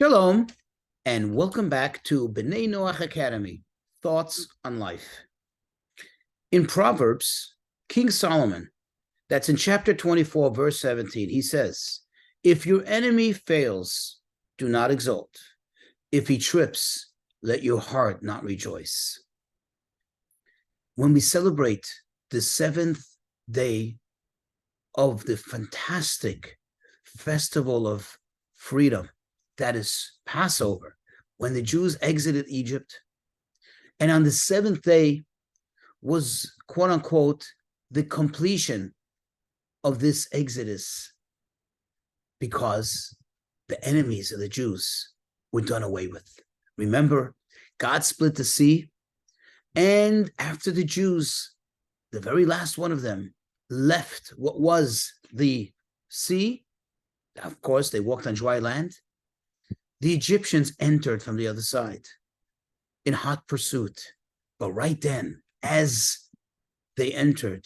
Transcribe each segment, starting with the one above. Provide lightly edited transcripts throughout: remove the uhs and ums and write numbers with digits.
Shalom, and welcome back to B'nai Noach Academy, Thoughts on Life. In Proverbs, King Solomon, that's in chapter 24, verse 17, he says, if your enemy fails, do not exult. If he trips, let your heart not rejoice. When we celebrate the seventh day of the fantastic festival of freedom, that is Passover, when the Jews exited Egypt. And on the seventh day was, quote unquote, the completion of this exodus because the enemies of the Jews were done away with. Remember, God split the sea, and after the Jews, the very last one of them, left what was the sea, of course, they walked on dry land. The Egyptians entered from the other side in hot pursuit. But right then, as they entered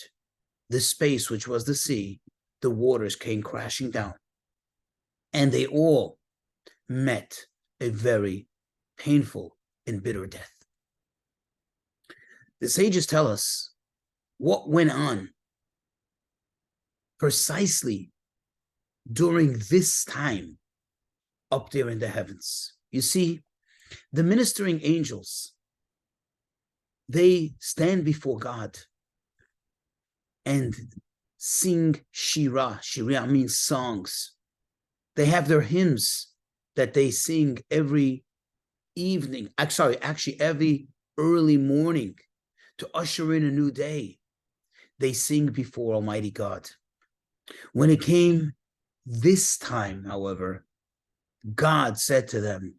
the space which was the sea, the waters came crashing down. And they all met a very painful and bitter death. The sages tell us what went on precisely during this time up there in the heavens. You see, the ministering angels, they stand before God and sing shira. Shira means songs. They have their hymns that they sing every evening, actually every early morning to usher in a new day. They sing before Almighty God. When it came this time, however, God said to them,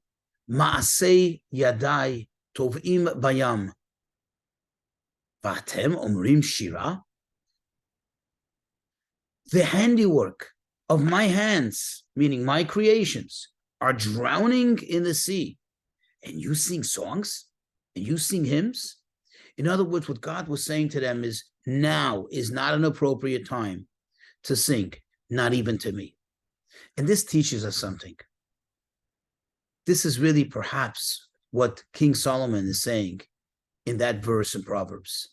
Ma'asei yadai tovim bayam, v'atem omrim shira. The handiwork of my hands, meaning my creations, are drowning in the sea. And you sing songs? And you sing hymns? In other words, what God was saying to them is, now is not an appropriate time to sing, not even to me. And this teaches us something. This is really perhaps what King Solomon is saying in that verse in Proverbs.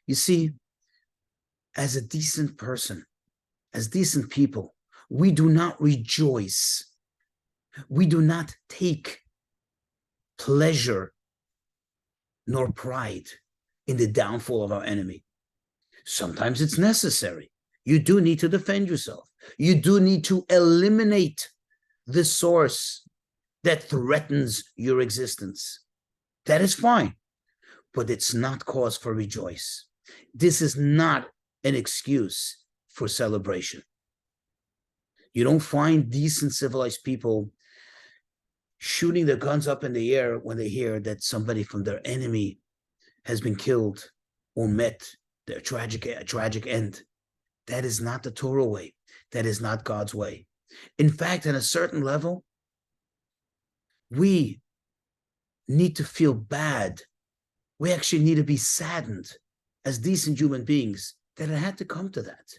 You see, as a decent person, as decent people, we do not rejoice. We do not take pleasure nor pride in the downfall of our enemy. Sometimes it's necessary. You do need to defend yourself. You do need to eliminate the source that threatens your existence. That is fine, but it's not cause for rejoice. This is not an excuse for celebration. You don't find decent, civilized people shooting their guns up in the air when they hear that somebody from their enemy has been killed or met their tragic end. That is not the Torah way. That is not God's way. In fact, on a certain level, we need to feel bad. We actually need to be saddened as decent human beings that it had to come to that,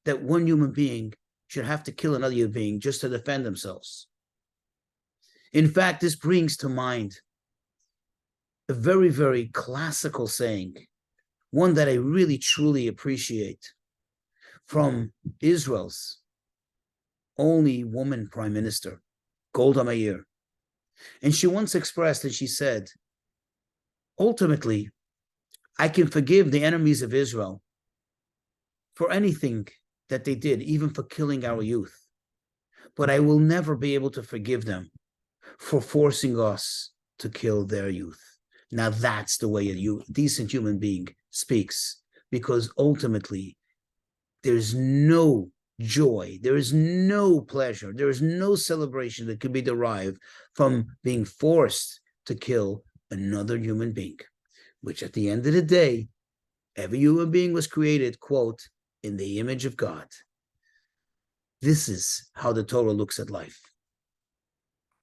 that one human being should have to kill another human being just to defend themselves. In fact, this brings to mind a very, very classical saying, one that I really, truly appreciate, from Israel's only woman prime minister, Golda Meir. And she once expressed, and she said, ultimately, I can forgive the enemies of Israel for anything that they did, even for killing our youth. But I will never be able to forgive them for forcing us to kill their youth. Now that's the way a decent human being speaks, because ultimately there's no joy, there is no pleasure, there is no celebration that can be derived from being forced to kill another human being, which at the end of the day, every human being was created, quote, in the image of God. This is how the Torah looks at life.